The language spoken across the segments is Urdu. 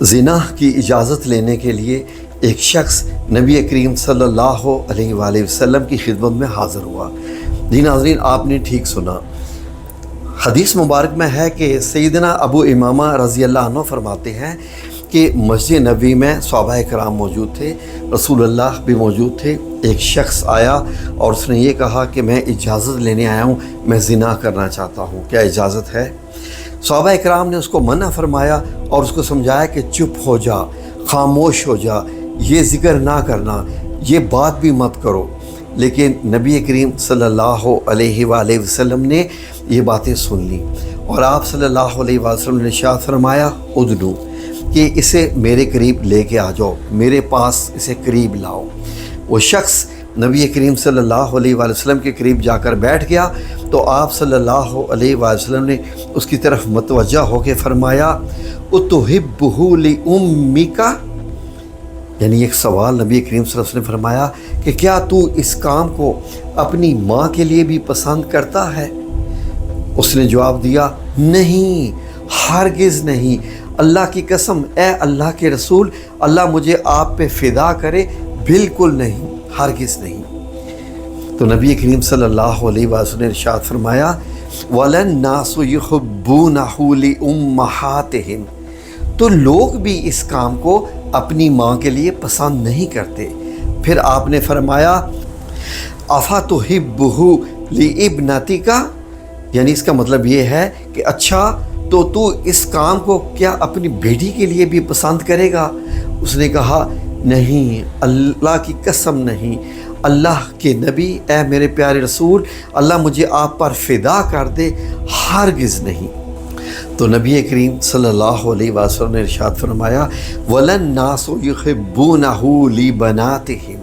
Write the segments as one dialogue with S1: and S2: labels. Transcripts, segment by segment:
S1: زنا کی اجازت لینے کے لیے ایک شخص نبی کریم صلی اللہ علیہ وآلہ وسلم کی خدمت میں حاضر ہوا۔ جی ناظرین، آپ نے ٹھیک سنا۔ حدیث مبارک میں ہے کہ سیدنا ابو امامہ رضی اللہ عنہ فرماتے ہیں کہ مسجد نبوی میں صحابہ کرام موجود تھے، رسول اللہ بھی موجود تھے۔ ایک شخص آیا اور اس نے یہ کہا کہ میں اجازت لینے آیا ہوں، میں زنا کرنا چاہتا ہوں، کیا اجازت ہے؟ صحابہ کرام نے اس کو منع فرمایا اور اس کو سمجھایا کہ چپ ہو جا، خاموش ہو جا، یہ ذکر نہ کرنا، یہ بات بھی مت کرو۔ لیکن نبی کریم صلی اللہ علیہ وآلہ وسلم نے یہ باتیں سن لیں اور آپ صلی اللہ علیہ وسلم نے ارشاد فرمایا ادنو، کہ اسے میرے قریب لے کے آ جاؤ، میرے پاس اسے قریب لاؤ۔ وہ شخص نبی کریم صلی اللہ علیہ وآلہ وسلم کے قریب جا کر بیٹھ گیا تو آپ صلی اللہ علیہ وآلہ وسلم نے اس کی طرف متوجہ ہو کے فرمایا اتحبہ لأمک، یعنی ایک سوال نبی کریم صلی اللہ علیہ وسلم نے فرمایا کہ کیا تو اس کام کو اپنی ماں کے لیے بھی پسند کرتا ہے؟ اس نے جواب دیا نہیں، ہرگز نہیں، اللہ کی قسم، اے اللہ کے رسول، اللہ مجھے آپ پہ فدا کرے، بالکل نہیں، ہرگز نہیں۔ تو نبی کریم صلی اللہ علیہ وسلم نے ارشاد فرمایا وَلَلنَّاسُ يُحِبُّونَهُ لِأُمَّهَاتِهِمْ، تو لوگ بھی اس کام کو اپنی ماں کے لیے پسند نہیں کرتے۔ پھر آپ نے فرمایا أَفَتُحِبُّهُ لِإِبْنَتِكَ، یعنی اس کا مطلب یہ ہے کہ اچھا تو اس کام کو کیا اپنی بیٹی کے لیے بھی پسند کرے گا؟ اس نے کہا نہیں، اللہ کی قسم نہیں، اللہ کے نبی، اے میرے پیارے رسول، اللہ مجھے آپ پر فدا کر دے، ہرگز نہیں۔ تو نبی کریم صلی اللہ علیہ وسلم نے ارشاد فرمایا وَلَلنَّاسُ يُحِبُّونَهُ لِبَنَاتِهِمْ،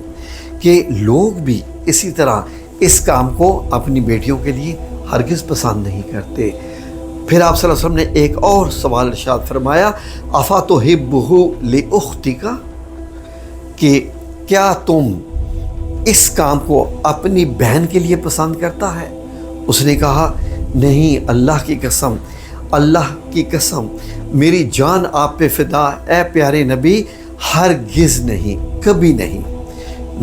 S1: کہ لوگ بھی اسی طرح اس کام کو اپنی بیٹیوں کے لیے ہرگز پسند نہیں کرتے۔ پھر آپ صلی اللہ علیہ وسلم نے ایک اور سوال ارشاد فرمایا أَفَتُحِبُّهُ لِأُخْتِكَ، کہ کیا تم اس کام کو اپنی بہن کے لیے پسند کرتا ہے؟ اس نے کہا نہیں، اللہ کی قسم، اللہ کی قسم، میری جان آپ پہ فدا، اے پیارے نبی، ہرگز نہیں، کبھی نہیں۔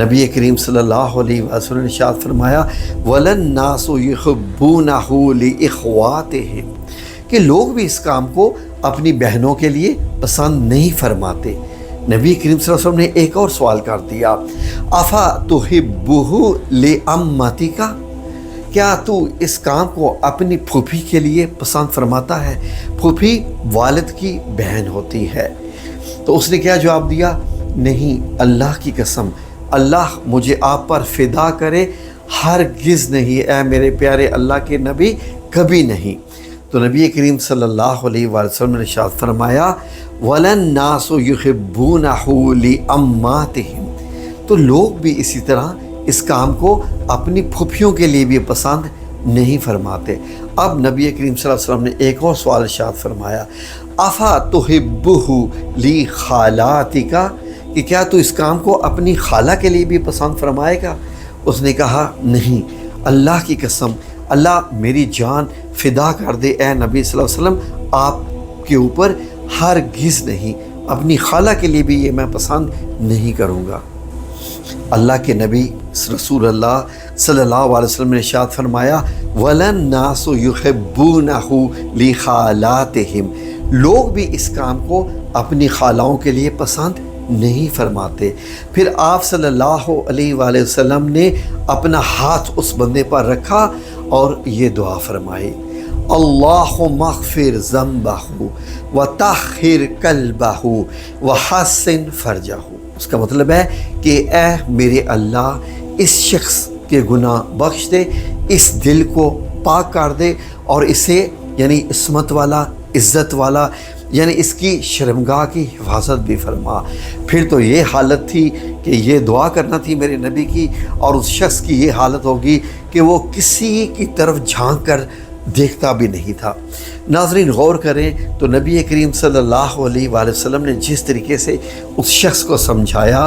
S1: نبی کریم صلی اللہ علیہ وسلم نے ارشاد فرمایا وَلَلنَّاسُ يُحِبُّونَهُ لِإِخْوَاتِهِمْ، کہ لوگ بھی اس کام کو اپنی بہنوں کے لیے پسند نہیں فرماتے۔ نبی کریم صلی اللہ علیہ وسلم نے ایک اور سوال کر دیا أَفَتُحِبُّهُ لِأَمَّتِكَ، کیا تو اس کام کو اپنی پھوپھی کے لیے پسند فرماتا ہے؟ پھوپھی والد کی بہن ہوتی ہے۔ تو اس نے کیا جواب دیا؟ نہیں، اللہ کی قسم، اللہ مجھے آپ پر فدا کرے، ہرگز نہیں، اے میرے پیارے اللہ کے نبی، کبھی نہیں۔ تو نبی کریم صلی اللہ علیہ وسلم نے ارشاد فرمایا وَلَلنَّاسُ يُحِبُّونَهُ لِأَمَّاتِهِمْ، تو لوگ بھی اسی طرح اس کام کو اپنی پھوپھیوں کے لیے بھی پسند نہیں فرماتے۔ اب نبی کریم صلی اللہ علیہ وسلم نے ایک اور سوال ارشاد فرمایا أَفَتُحِبُّهُ لِخَالَاتِكَ، کہ کیا تو اس کام کو اپنی خالہ کے لیے بھی پسند فرمائے گا؟ اس نے کہا نہیں، اللہ کی قسم، اللہ میری جان فدا کر دے، اے نبی صلی اللہ علیہ وسلم، آپ کے اوپر ہرگز نہیں، اپنی خالہ کے لیے بھی یہ میں پسند نہیں کروں گا۔ اللہ کے نبی رسول اللہ صلی اللہ علیہ وسلم نے ارشاد فرمایا وَلَلنَّاسُ يُحِبُّونَهُ لِخَالَاتِهِمْ، لوگ بھی اس کام کو اپنی خالاؤں کے لیے پسند نہیں فرماتے۔ پھر آپ صلی اللہ علیہ وآلہ وسلم نے اپنا ہاتھ اس بندے پر رکھا اور یہ دعا فرمائی اللہم اغفر ذنبہ وطہر قلبہ وحسن فرجہ۔ اس کا مطلب ہے کہ اے میرے اللہ، اس شخص کے گناہ بخش دے، اس دل کو پاک کر دے اور اسے یعنی عصمت والا، عزت والا، یعنی اس کی شرمگاہ کی حفاظت بھی فرما۔ پھر تو یہ حالت تھی کہ یہ دعا کرنا تھی میرے نبی کی، اور اس شخص کی یہ حالت ہوگی کہ وہ کسی کی طرف جھانک کر دیکھتا بھی نہیں تھا۔ ناظرین غور کریں تو نبی کریم صلی اللہ علیہ وآلہ وسلم نے جس طریقے سے اس شخص کو سمجھایا،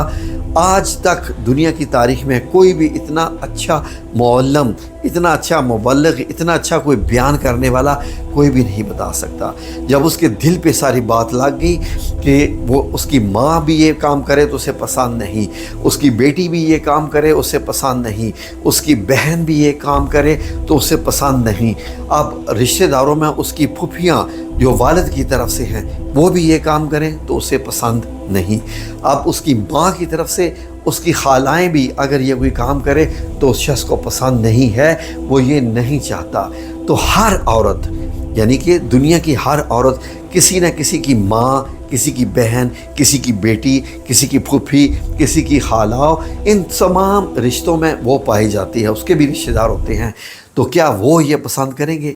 S1: آج تک دنیا کی تاریخ میں کوئی بھی اتنا اچھا معلم، اتنا اچھا مبلغ، اتنا اچھا کوئی بیان کرنے والا کوئی بھی نہیں بتا سکتا۔ جب اس کے دل پہ ساری بات لگ گئی کہ وہ اس کی ماں بھی یہ کام کرے تو اسے پسند نہیں، اس کی بیٹی بھی یہ کام کرے اسے پسند نہیں، اس کی بہن بھی یہ کام کرے تو اسے پسند نہیں، اب رشتہ داروں میں اس کی پھوپھیاں جو والد کی طرف سے ہیں وہ بھی یہ کام کریں تو اسے پسند نہیں، اب اس کی ماں کی طرف سے اس کی خالائیں بھی اگر یہ کوئی کام کرے تو اس شخص کو پسند نہیں ہے، وہ یہ نہیں چاہتا۔ تو ہر عورت، یعنی کہ دنیا کی ہر عورت کسی نہ کسی کی ماں، کسی کی بہن، کسی کی بیٹی، کسی کی پھوپھی، کسی کی خالہ، ان تمام رشتوں میں وہ پائی جاتی ہے، اس کے بھی رشتہ دار ہوتے ہیں، تو کیا وہ یہ پسند کریں گے؟